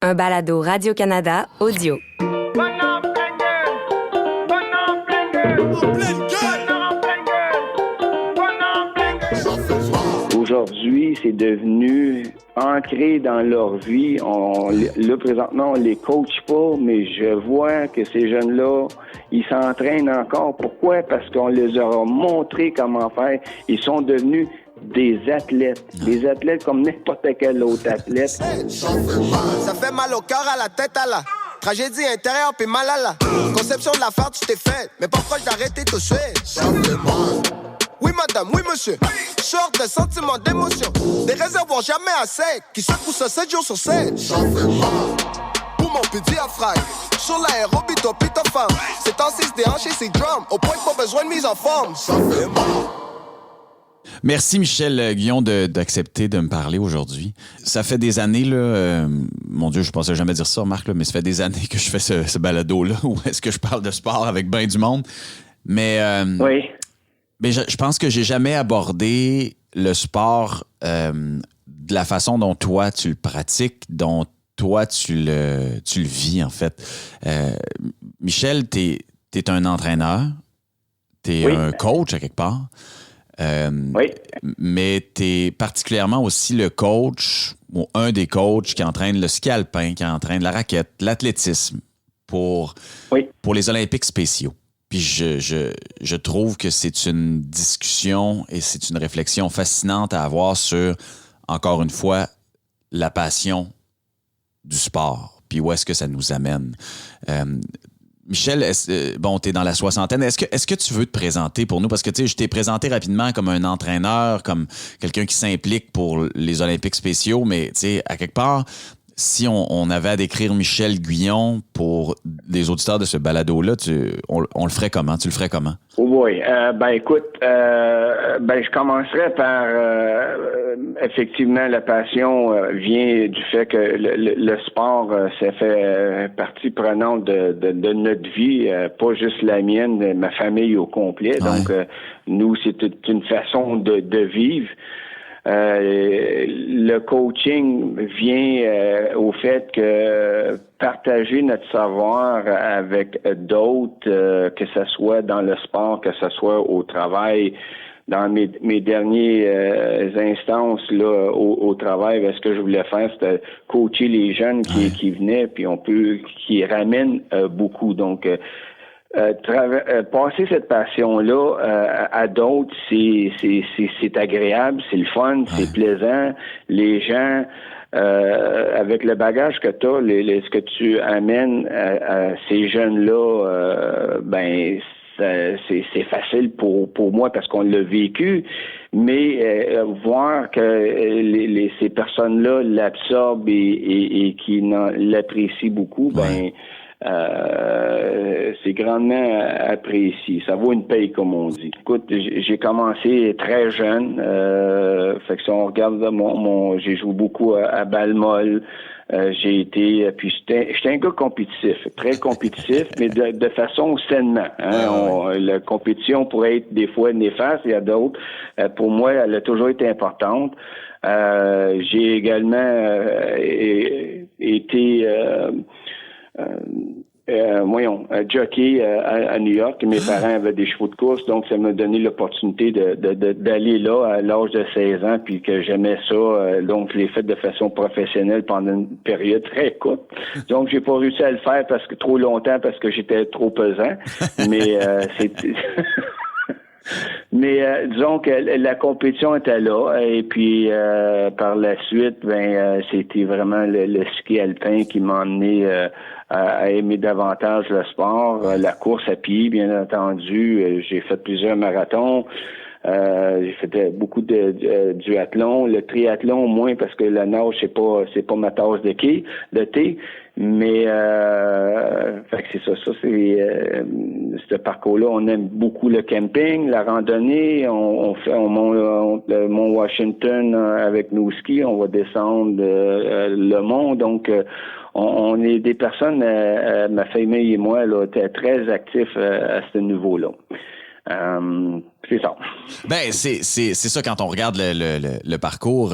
Un balado Radio-Canada audio. Aujourd'hui, c'est devenu ancré dans leur vie. Là, présentement, on les coach pas, mais je vois que ces jeunes-là, ils s'entraînent encore. Pourquoi? Parce qu'on les aura montré comment faire. Ils sont devenus des athlètes. Des athlètes comme n'importe quel autre athlète. Ça fait mal au cœur, à la tête, à la tragédie intérieure, puis mal à la conception de l'affaire, tu t'es fait. Mais pas proche d'arrêter tout de suite. Ça fait mal. Oui, madame, oui, monsieur. Sorte de sentiments, d'émotions. Des réservoirs jamais assez. Qui secouent ça 7 jours sur 7. Ça fait mal. Pour mon petit diaphragme. Sur l'aérobie, toi, pis ta femme. C'est temps-ci, se déhancher ses drums. Au point que pas besoin de mise en forme. Ça fait mal. Merci Michel Guillon d'accepter de me parler aujourd'hui. Ça fait des années, là, mon Dieu, je pensais jamais dire ça, Marc, là, mais ça fait des années que je fais ce balado-là où est-ce que je parle de sport avec ben du monde. Mais, Oui. mais je pense que j'ai jamais abordé le sport de la façon dont toi tu le pratiques, dont toi tu le vis en fait. Michel, t'es un entraîneur, t'es un coach à quelque part. Oui. Mais tu es particulièrement aussi le coach, ou un des coachs qui entraîne le ski alpin, qui entraîne la raquette, l'athlétisme pour les Olympiques spéciaux. Puis je trouve que c'est une discussion et c'est une réflexion fascinante à avoir sur, encore une fois, la passion du sport. Puis où est-ce que ça nous amène? Michel, t'es dans la soixantaine. Est-ce que tu veux te présenter pour nous? Parce que, tu sais, je t'ai présenté rapidement comme un entraîneur, comme quelqu'un qui s'implique pour les Olympiques spéciaux, mais, tu sais, à quelque part, si on avait à décrire Michel Guillon pour les auditeurs de ce balado-là, on le ferait comment? Tu le ferais comment? Oui, écoute, je commencerai par effectivement la passion vient du fait que le sport ça fait partie prenante de notre vie, pas juste la mienne, de ma famille au complet. Ouais. Donc nous, c'est une façon de vivre. Le coaching vient au fait que partager notre savoir avec d'autres, que ce soit dans le sport, que ce soit au travail. Dans mes dernières instances là au travail, ce que je voulais faire, c'était coacher les jeunes qui venaient, puis qui ramènent beaucoup. Donc passer cette passion-là à d'autres, c'est agréable, c'est le fun, c'est plaisant. Les gens, avec le bagage que tu as, ce que tu amènes à ces jeunes-là, c'est facile pour moi parce qu'on l'a vécu, mais voir que ces personnes-là l'absorbent et qui l'apprécient beaucoup, c'est grandement apprécié. Ça vaut une paye, comme on dit. Écoute, j'ai commencé très jeune. Fait que si on regarde j'ai joué beaucoup à balle molle. J'ai été, puis j'étais un gars compétitif, très compétitif, mais de façon sainement. La compétition pourrait être des fois néfaste, il y a d'autres. Pour moi, elle a toujours été importante. J'ai également été jockey à New York. Mes parents avaient des chevaux de course, donc ça m'a donné l'opportunité d'aller là à l'âge de 16 ans, puis que j'aimais ça. Donc, je l'ai fait de façon professionnelle pendant une période très courte. Donc, j'ai pas réussi à le faire trop longtemps parce que j'étais trop pesant. Mais c'était... Mais disons que la compétition était là, et puis par la suite, c'était vraiment le ski alpin qui m'a emmené à aimer davantage le sport, la course à pied, bien entendu. J'ai fait plusieurs marathons. J'ai fait beaucoup de duathlon, le triathlon moins parce que la nage c'est pas ma tasse de thé, mais fait que c'est ça c'est ce parcours-là. On aime beaucoup le camping, la randonnée, on monte le mont Washington avec nos skis, on va descendre le mont, donc on est des personnes, ma famille et moi là, très actifs à ce niveau-là. C'est ça. Ben c'est ça quand on regarde le parcours.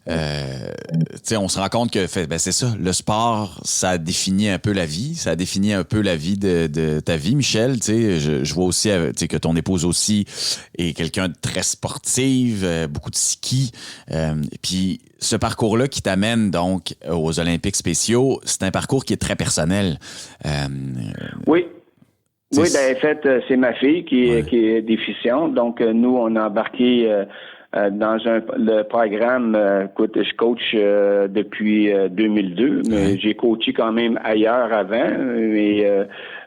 on se rend compte que c'est ça, le sport, ça définit un peu la vie, ça définit un peu la vie de ta vie, Michel. Je vois aussi que ton épouse aussi est quelqu'un de très sportive, beaucoup de ski. Puis ce parcours-là qui t'amène donc aux Olympiques spéciaux, c'est un parcours qui est très personnel. Oui. Oui, en fait, c'est ma fille qui est déficiente. Donc, nous, on a embarqué dans le programme. Écoute, je coach depuis 2002, mais j'ai coaché quand même ailleurs avant. Et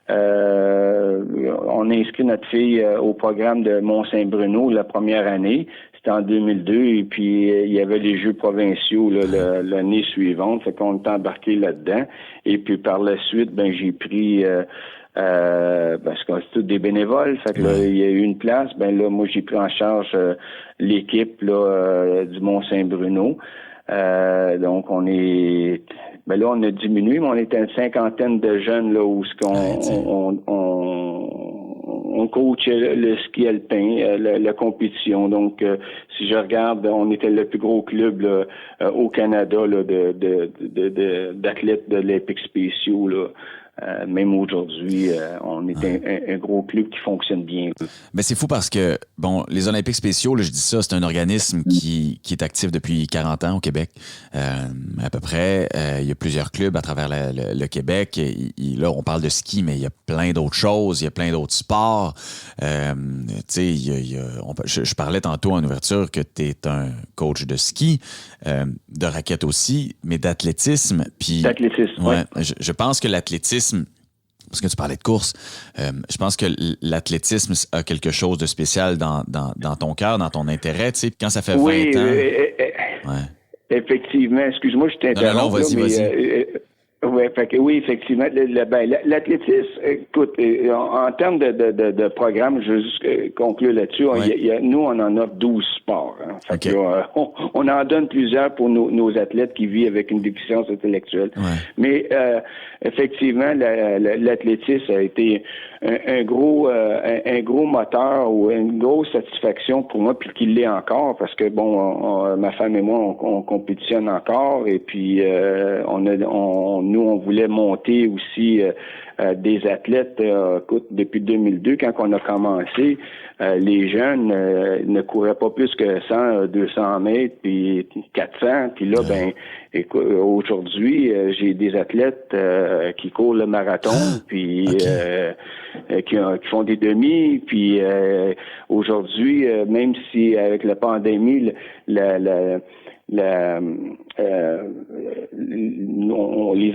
on a inscrit notre fille au programme de Mont-Saint-Bruno la première année. C'était en 2002, et puis il y avait les Jeux provinciaux l'année suivante. Fait qu'on est embarqué là-dedans. Et puis par la suite, j'ai pris... parce que c'est tous des bénévoles, fait que là, il y a eu une place, moi j'ai pris en charge l'équipe du Mont-Saint-Bruno. Donc on est là on a diminué, mais on était une cinquantaine de jeunes là où on coachait le ski alpin, la compétition. Donc si je regarde, on était le plus gros club au Canada d'athlètes de l'Olympiques spéciaux là. Même aujourd'hui, on est un gros club qui fonctionne bien. Mais c'est fou parce que, les Olympiques spéciaux, là, je dis ça, c'est un organisme qui est actif depuis 40 ans au Québec. À peu près, il y a plusieurs clubs à travers le Québec. Là, on parle de ski, mais il y a plein d'autres choses, il y a plein d'autres sports. Je parlais tantôt en ouverture que tu es un coach de ski, de raquette aussi, mais d'athlétisme. D'athlétisme, ouais. Je pense que l'athlétisme, parce que tu parlais de course, je pense que l'athlétisme a quelque chose de spécial dans ton cœur, dans ton intérêt. Tu sais, quand ça fait 20 ans... Effectivement. Excuse-moi, je t'interromps. Non, vas-y. Oui, effectivement. L'athlétisme, écoute, en termes de programme, je veux juste conclure là-dessus. Nous, on en offre 12 sports. Fait que, on en donne plusieurs pour nos athlètes qui vivent avec une déficience intellectuelle. Ouais. Mais effectivement, l'athlétisme a été un gros moteur ou une grosse satisfaction pour moi, puis qu'il l'est encore, parce que ma femme et moi, on compétitionne encore, et puis nous, on voulait monter aussi des athlètes. Écoute, depuis 2002, quand on a commencé, les jeunes ne couraient pas plus que 100, 200 mètres, puis 400. Puis là, écoute, aujourd'hui, j'ai des athlètes qui courent le marathon, puis qui font des demi. Puis aujourd'hui, même si avec la pandémie, les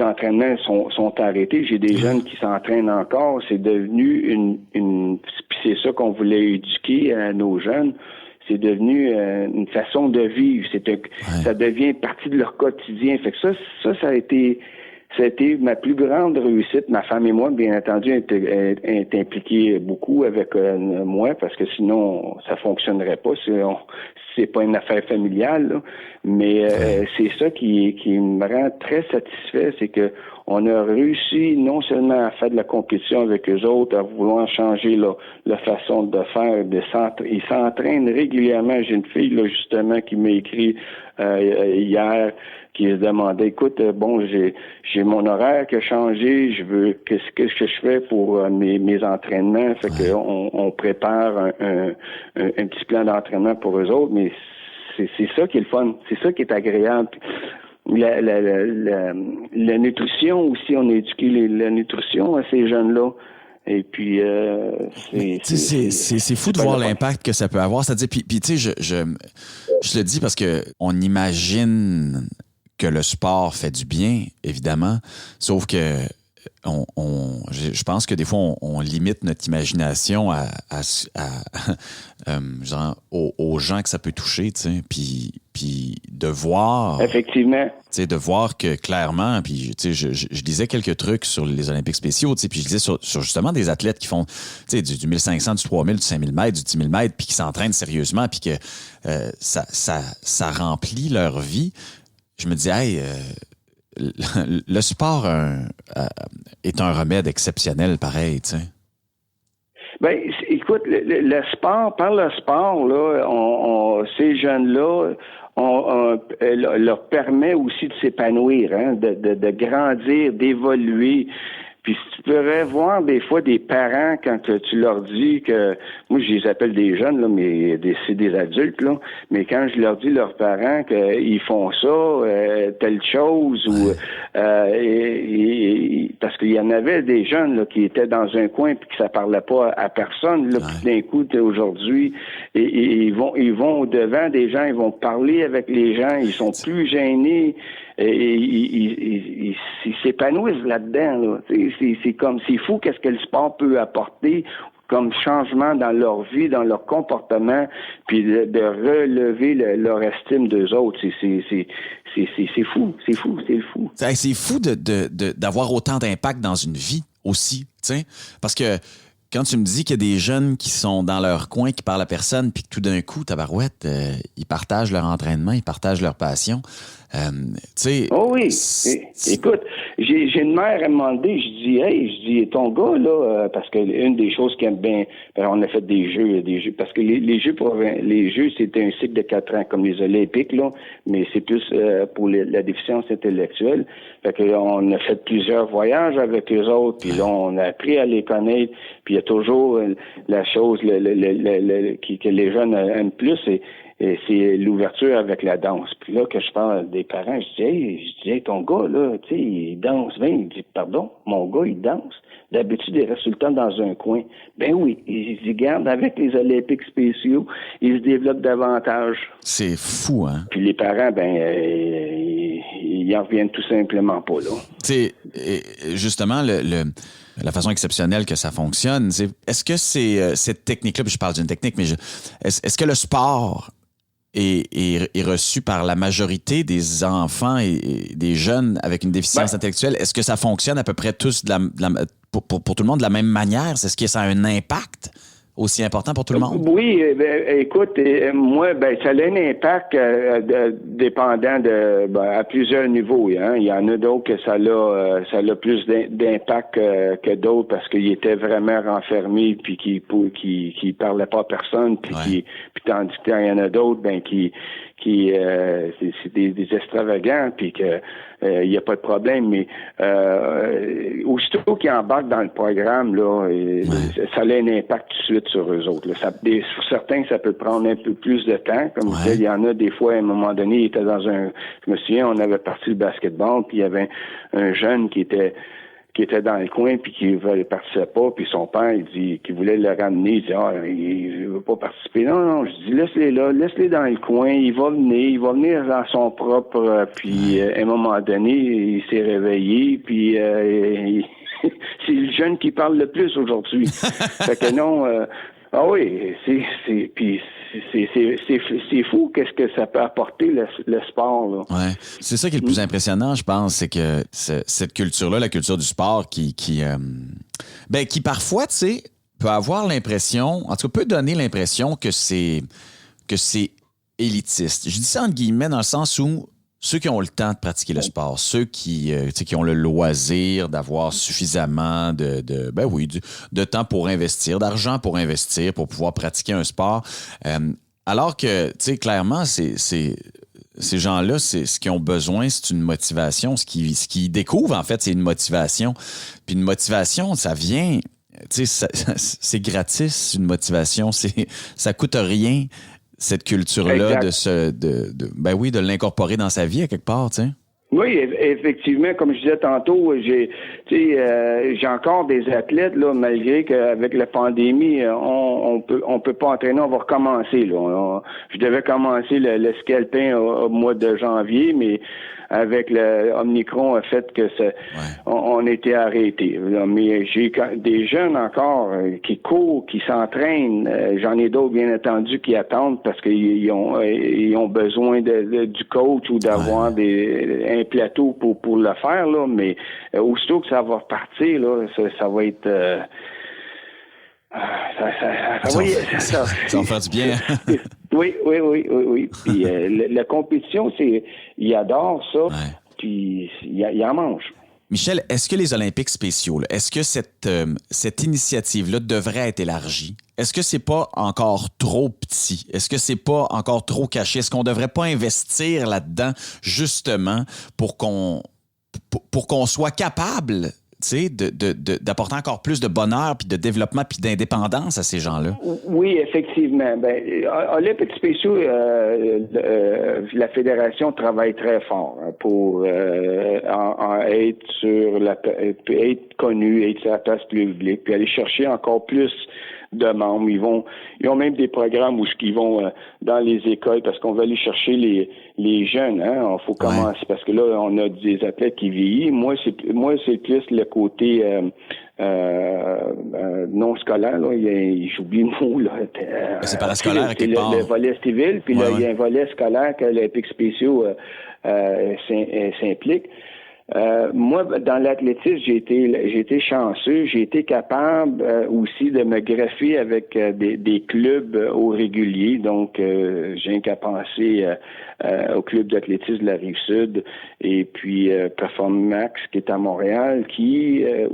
entraînements sont arrêtés. J'ai des jeunes qui s'entraînent encore. C'est devenu c'est ça qu'on voulait éduquer à nos jeunes. C'est devenu une façon de vivre. Ça devient partie de leur quotidien. Fait que ça a été ma plus grande réussite. Ma femme et moi, bien entendu, est impliquée beaucoup avec moi, parce que sinon, ça fonctionnerait pas. C'est pas une affaire familiale, là. Mais c'est ça qui me rend très satisfait, c'est que on a réussi non seulement à faire de la compétition avec eux autres, à vouloir changer la façon de faire, ils s'entraînent régulièrement. J'ai une fille là justement qui m'a écrit hier, qui se demandait, écoute, j'ai mon horaire qui a changé, qu'est-ce que je fais pour mes entraînements, fait que on prépare un petit plan d'entraînement pour eux autres, mais c'est ça qui est le fun, c'est ça qui est agréable. La nutrition aussi, on a éduqué la nutrition à ces jeunes-là. Et puis, c'est fou de voir l'impact que ça peut avoir. C'est-à-dire, puis tu sais, je le dis parce que on imagine que le sport fait du bien, évidemment, sauf que je pense que des fois, on limite notre imagination aux gens que ça peut toucher, tu sais, puis de voir... Effectivement. Tu sais, de voir que clairement, puis tu sais, je lisais quelques trucs sur les Olympiques spéciaux, tu sais, puis je lisais sur justement des athlètes qui font, tu sais, du 1500, du 3000, du 5000 mètres, du 10 000 mètres, puis qui s'entraînent sérieusement, puis que ça remplit leur vie. Je me dis, hey... le sport est un remède exceptionnel, pareil, tu sais. Ben, écoute, le sport, par le sport, là, ces jeunes-là, on leur permet aussi de s'épanouir, hein, de grandir, d'évoluer. Puis si tu pourrais voir des fois des parents quand tu leur dis que, moi je les appelle des jeunes là, mais c'est des adultes là, mais quand je leur dis leurs parents qu'ils font ça, telle chose ou parce qu'il y en avait des jeunes là qui étaient dans un coin puis que ça parlait pas à personne là, puis d'un coup aujourd'hui ils vont au devant des gens, ils vont parler avec les gens, ils sont plus gênés. Ils s'épanouissent là-dedans. Là. C'est fou qu'est-ce que le sport peut apporter comme changement dans leur vie, dans leur comportement, puis de relever leur estime d'eux autres. C'est fou. C'est le fou. C'est fou d'avoir autant d'impact dans une vie aussi, tu sais, parce que quand tu me dis qu'il y a des jeunes qui sont dans leur coin, qui parlent à personne, puis que tout d'un coup, tabarouette, ils partagent leur entraînement, ils partagent leur passion. Tu sais. Oh oui. Écoute, j'ai une mère à me demander, je dis, ton gars, là, parce que une des choses qui aime bien, on a fait des jeux, parce que les jeux, c'était un cycle de 4 ans, comme les Olympiques, là, mais c'est plus pour la déficience intellectuelle. Fait que on a fait plusieurs voyages avec eux autres, puis là, on a appris à les connaître, puis il y a toujours la chose que les jeunes aiment plus, c'est l'ouverture avec la danse. Puis là, que je parle des parents, je dis, hey, ton gars, là, tu sais, il danse. Il dit, pardon, mon gars, il danse. D'habitude, il reste tout le temps dans un coin. Ben oui, il garde avec les Olympiques spéciaux, il se développe davantage. C'est fou, hein? Puis les parents, ils en reviennent tout simplement pas, là. Tu sais, justement, la façon exceptionnelle que ça fonctionne, est-ce que c'est cette technique-là, puis je parle d'une technique, mais est-ce que le sport est reçu par la majorité des enfants et des jeunes avec une déficience intellectuelle? Est-ce que ça fonctionne à peu près tous pour tout le monde de la même manière? Est-ce que ça a un impact aussi important pour tout le monde? Oui, écoute, moi, ça a un impact dépendant à plusieurs niveaux. Hein. Il y en a d'autres que ça a plus d'impact que d'autres parce qu'ils étaient vraiment renfermés puis qui parlaient pas à personne puis tandis qu'il y en a d'autres c'est des extravagants puis que il n'y a pas de problème, mais aussitôt qu'ils embarquent dans le programme, là, ça a un impact tout de suite sur eux autres. Là. Sur certains, ça peut prendre un peu plus de temps. Comme je disais, il y en a des fois, à un moment donné, ils étaient je me souviens, on avait parti le basketball, puis il y avait un jeune qui était dans le coin puis qui ne participait pas, puis son père, il dit qu'il voulait le ramener, il dit il veut pas participer. Non, je dis laisse-les dans le coin, il va venir dans son propre puis à un moment donné, il s'est réveillé, puis c'est le jeune qui parle le plus aujourd'hui. Fait que non, c'est fou qu'est-ce que ça peut apporter le sport, là. Ouais, c'est ça qui est le plus impressionnant, je pense, c'est que cette culture-là, la culture du sport, qui parfois, tu sais, peut avoir l'impression, en tout cas, peut donner l'impression que c'est élitiste. Je dis ça entre guillemets dans le sens où ceux qui ont le temps de pratiquer le sport, ceux qui ont le loisir d'avoir suffisamment de temps pour investir, d'argent pour investir, pour pouvoir pratiquer un sport. Alors que, tu sais, clairement, ces gens-là, ce qu'ils ont besoin, c'est une motivation. Ce qu'ils découvrent, en fait, c'est une motivation. Puis une motivation, ça vient, tu sais, c'est gratis, une motivation. Ça coûte rien. Cette culture-là de l'incorporer dans sa vie à quelque part, tu sais. Oui, effectivement, comme je disais tantôt, j'ai encore des athlètes là, malgré qu'avec la pandémie, on peut pas entraîner, on va recommencer là. Je devais commencer le ski alpin au mois de janvier, mais avec le Omicron a fait que on était arrêté. Mais j'ai des jeunes encore qui courent, qui s'entraînent. J'en ai d'autres, bien entendu, qui attendent parce qu'ils ont besoin du coach ou d'avoir un plateau pour le faire, là. Mais aussitôt que ça va repartir, là, ça va être... ça va faire du bien. Oui. Puis la compétition, ils adorent ça, puis ils en mangent. Michel, est-ce que les Olympiques spéciaux, là, est-ce que cette initiative-là devrait être élargie? Est-ce que c'est pas encore trop petit? Est-ce que c'est pas encore trop caché? Est-ce qu'on devrait pas investir là-dedans, justement, pour qu'on soit capable, tu sais, d'apporter encore plus de bonheur, puis de développement, puis d'indépendance à ces gens-là? Oui, effectivement. Olympiques spéciaux, la fédération travaille très fort pour être être connu, être sur la place publique, puis aller chercher encore plus de membres. Ils ont même des programmes où ils vont dans les écoles parce qu'on va aller chercher les jeunes. Hein? Il faut commencer parce que là, on a des athlètes qui vieillissent. Moi, c'est plus le côté non scolaire. Là. J'oublie le mot. Là. C'est parascolaire à quelque part. Le volet civil, puis là, il y a un volet scolaire que l'Olympique spéciaux s'implique. Moi, dans l'athlétisme, j'ai été chanceux. J'ai été capable aussi de me greffer avec des clubs au régulier. Donc, j'ai qu'à penser au club d'athlétisme de la Rive-Sud et puis Performax qui est à Montréal,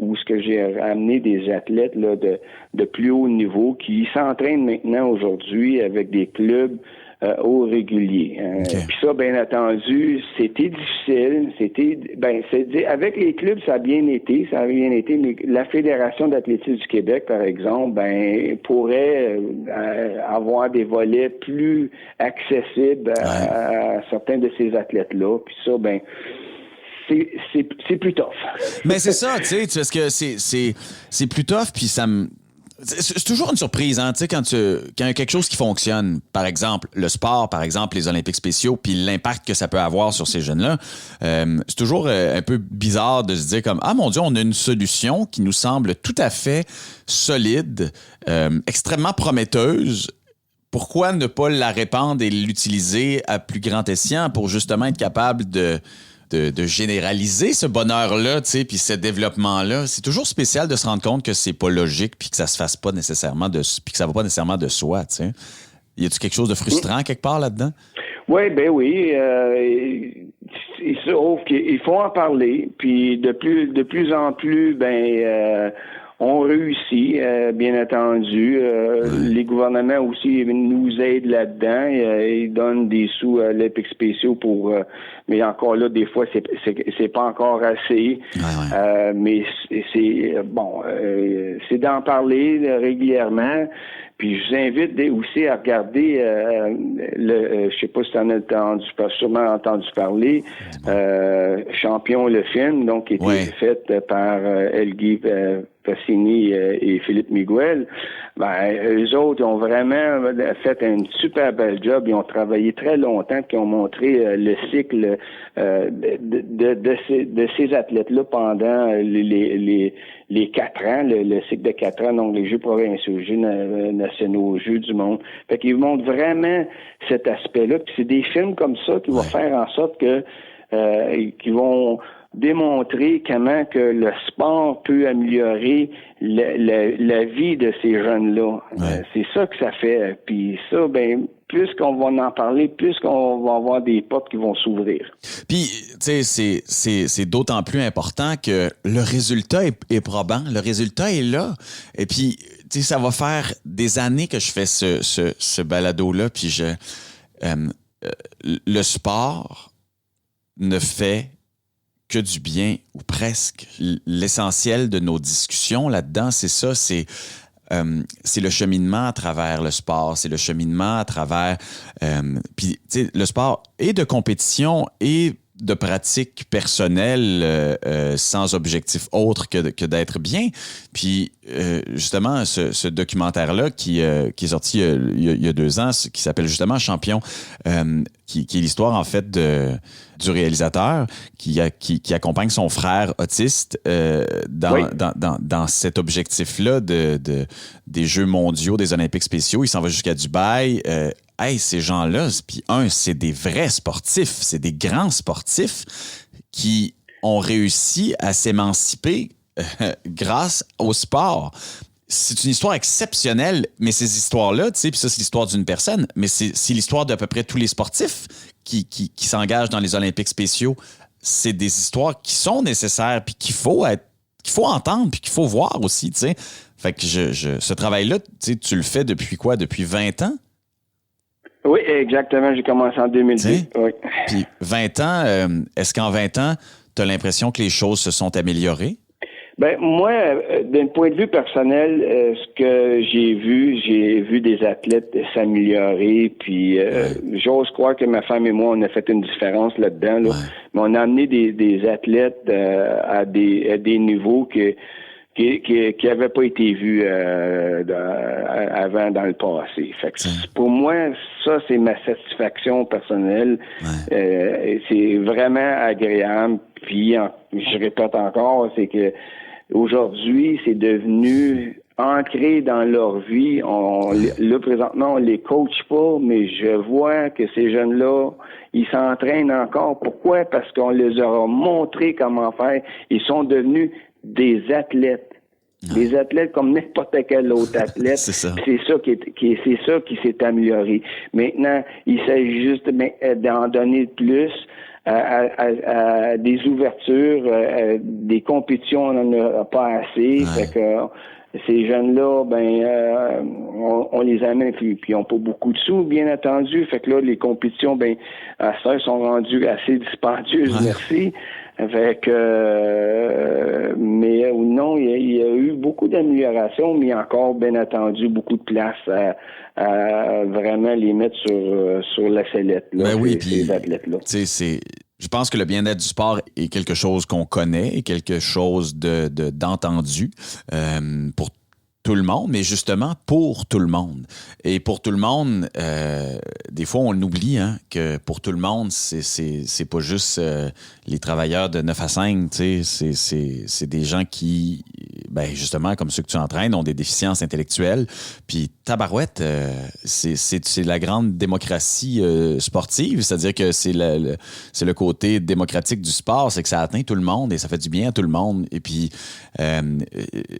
où ce que j'ai amené des athlètes là de plus haut niveau qui s'entraînent maintenant aujourd'hui avec des clubs au régulier. Okay. Puis ça, bien entendu, c'était difficile. Avec les clubs, ça a bien été, mais la Fédération d'athlétisme du Québec, par exemple, pourrait avoir des volets plus accessibles à certains de ces athlètes-là. Puis ça, c'est plus tough. Mais c'est ça, tu sais, parce que c'est plus tough, puis ça me... C'est toujours une surprise, hein, tu sais, quand il y a quelque chose qui fonctionne, par exemple, le sport, par exemple, les Olympiques spéciaux, puis l'impact que ça peut avoir sur ces jeunes-là, c'est toujours un peu bizarre de se dire comme, ah mon Dieu, on a une solution qui nous semble tout à fait solide, extrêmement prometteuse. Pourquoi ne pas la répandre et l'utiliser à plus grand escient pour justement être capable de généraliser ce bonheur-là, tu sais, puis ce développement-là. C'est toujours spécial de se rendre compte que c'est pas logique puis que ça se fasse pas nécessairement puis que ça va pas nécessairement de soi, tu sais. Y a-tu quelque chose de frustrant quelque part là-dedans? Oui, oui. Sauf qu'il faut en parler, puis de plus en plus, on réussit, bien entendu. Les gouvernements aussi nous aident là-dedans. Ils donnent des sous à l'Olympique spéciaux mais encore là, des fois, c'est pas encore assez. Ouais. Mais c'est d'en parler régulièrement. Puis je vous invite aussi à regarder je sais pas si tu en as sûrement entendu parler, Champion le film, donc qui était fait par Elgui Fassini et Philippe Miguel. Eux autres, ils ont vraiment fait un super bel job. Ils ont travaillé très longtemps, puis ils ont montré le cycle de ces athlètes-là pendant les 4 ans, le cycle de 4 ans, donc les Jeux provinciaux, les Jeux nationaux, les Jeux du monde. Fait qu'ils montrent vraiment cet aspect-là. Puis c'est des films comme ça qui vont faire en sorte que qui vont démontrer comment que le sport peut améliorer la vie de ces jeunes-là. Ouais. C'est ça que ça fait. Puis ça, plus qu'on va en parler, plus qu'on va avoir des portes qui vont s'ouvrir. Puis, tu sais, c'est d'autant plus important que le résultat est probant. Le résultat est là. Et puis, tu sais, ça va faire des années que je fais ce balado-là. Puis, le sport ne fait que du bien, ou presque. L'essentiel de nos discussions là-dedans, c'est ça, c'est le cheminement à travers le sport, c'est le cheminement à travers... puis, tu sais, le sport est de compétition et de pratique personnelle sans objectif autre que d'être bien. Puis, justement, ce documentaire-là qui est sorti il y a 2 ans, qui s'appelle justement Champion, qui est l'histoire, en fait, du réalisateur qui accompagne son frère autiste dans cet objectif-là des Jeux mondiaux, des Olympiques spéciaux. Il s'en va jusqu'à Dubaï. Ces gens-là, puis c'est des vrais sportifs, c'est des grands sportifs qui ont réussi à s'émanciper grâce au sport. C'est une histoire exceptionnelle, mais ces histoires-là, tu sais, puis ça, c'est l'histoire d'une personne, mais c'est l'histoire d'à peu près tous les sportifs qui s'engagent dans les Olympiques spéciaux c'est des histoires qui sont nécessaires puis qu'il faut entendre puis qu'il faut voir aussi, tu sais. Fait que ce travail-là, tu le fais depuis quoi? Depuis 20 ans? Oui, exactement. J'ai commencé en 2010. Oui. Puis 20 ans, est-ce qu'en 20 ans, tu as l'impression que les choses se sont améliorées? Ben moi, d'un point de vue personnel, ce que j'ai vu des athlètes s'améliorer, puis j'ose croire que ma femme et moi, on a fait une différence là-dedans. Là. Ouais. Mais on a amené des athlètes à des niveaux qui n'avaient pas été vus avant dans le passé. Fait que pour moi, ça, c'est ma satisfaction personnelle. Ouais. C'est vraiment agréable. Puis, je répète encore, c'est que aujourd'hui, c'est devenu ancré dans leur vie. Là, présentement, on les coach pas, mais je vois que ces jeunes-là, ils s'entraînent encore. Pourquoi? Parce qu'on les aura montré comment faire. Ils sont devenus des athlètes. Des athlètes comme n'importe quel autre athlète. C'est ça. C'est ça qui s'est amélioré. Maintenant, il s'agit juste d'en donner plus. À des ouvertures, des compétitions, on n'en a pas assez. Ouais. Fait que ces jeunes-là, on les amène, puis ils n'ont pas beaucoup de sous, bien entendu. Fait que là, les compétitions, à ça, sont rendues assez dispendieuses, ouais. Merci. Fait que, mais non, il y a eu beaucoup d'améliorations, mais encore, bien entendu, beaucoup de place à vraiment les mettre sur la sellette, là, ces athlètes-là. Je pense que le bien-être du sport est quelque chose qu'on connaît et quelque chose d'entendu pour tout le monde, mais justement pour tout le monde. Et pour tout le monde, des fois, on l'oublie, hein, que pour tout le monde, c'est pas juste les travailleurs de 9 à 5, tu sais, c'est des gens qui, justement, comme ceux que tu entraînes, ont des déficiences intellectuelles. Puis tabarouette, c'est la grande démocratie sportive, c'est-à-dire que c'est le côté démocratique du sport, c'est que ça atteint tout le monde et ça fait du bien à tout le monde. Et puis,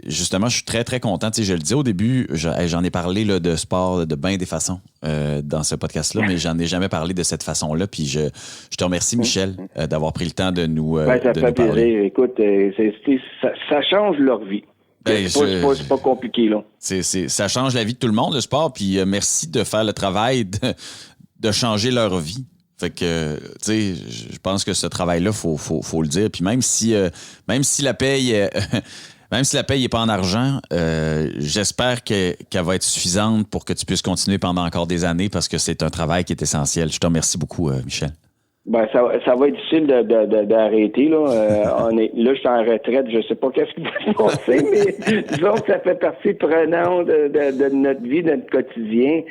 justement, je suis très, très content. Tu sais, je le disais au début, j'en ai parlé là, de sport de bien des façons dans ce podcast-là, mais j'en ai jamais parlé de cette façon-là. Puis je te remercie, Michel, d'avoir pris le temps de nous parler. Ça fait plaisir. Écoute, ça change leur vie. C'est pas compliqué, là. Ça change la vie de tout le monde, le sport. Puis merci de faire le travail de changer leur vie. Fait que, tu sais, je pense que ce travail-là, faut le dire. Puis même si la paye... Même si la paye n'est pas en argent, j'espère qu'elle va être suffisante pour que tu puisses continuer pendant encore des années parce que c'est un travail qui est essentiel. Je te remercie beaucoup, Michel. Ça va être difficile d'arrêter, là. Là, je suis en retraite, je sais pas qu'est-ce qui va se passer, mais disons que ça fait partie prenante de notre vie, de notre quotidien.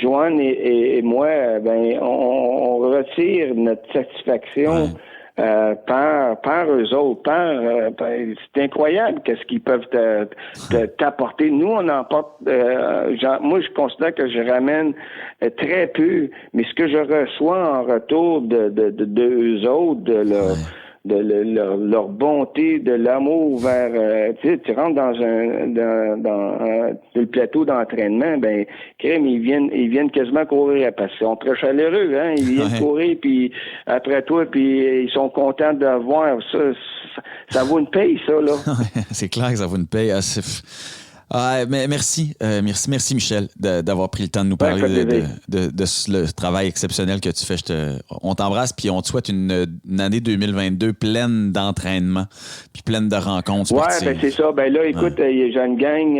Joanne et moi, on retire notre satisfaction. Ouais. Par eux autres, c'est incroyable qu'est-ce qu'ils peuvent t'apporter. Nous, on emporte, moi, je considère que je ramène très peu, mais ce que je reçois en retour de eux autres, de leur bonté, de l'amour vers, tu rentres dans le plateau d'entraînement, crème, ils viennent quasiment courir parce qu'ils sont très chaleureux, hein, ils viennent courir puis après toi puis ils sont contents de voir ça vaut une paye, ça, là. C'est clair que ça vaut une paye. Mais merci Michel d'avoir pris le temps de nous parler de le travail exceptionnel que tu fais. On t'embrasse puis on te souhaite une année 2022 pleine d'entraînement puis pleine de rencontres sportives. C'est ça. Là, écoute, j'ai une gang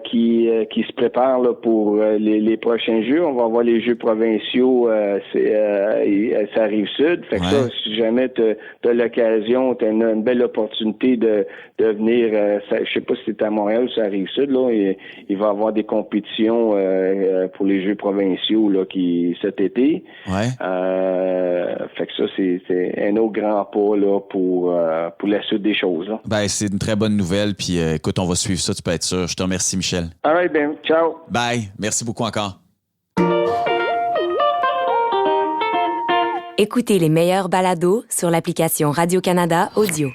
qui se prépare là, pour les prochains Jeux. On va avoir les Jeux provinciaux, ça arrive sud. Fait que ça, si jamais t'as l'occasion, t'as une belle opportunité de venir, je sais pas si c'est à Montréal ou ça arrive sud, là, il va y avoir des compétitions pour les Jeux provinciaux là, cet été. Ouais. Fait que ça, c'est un autre grand pas là, pour la suite des choses. Là. C'est une très bonne nouvelle. Puis écoute, on va suivre ça, tu peux être sûr. Je te remercie, Michel. All right, ciao. Bye. Merci beaucoup encore. Écoutez les meilleurs balados sur l'application Radio-Canada Audio.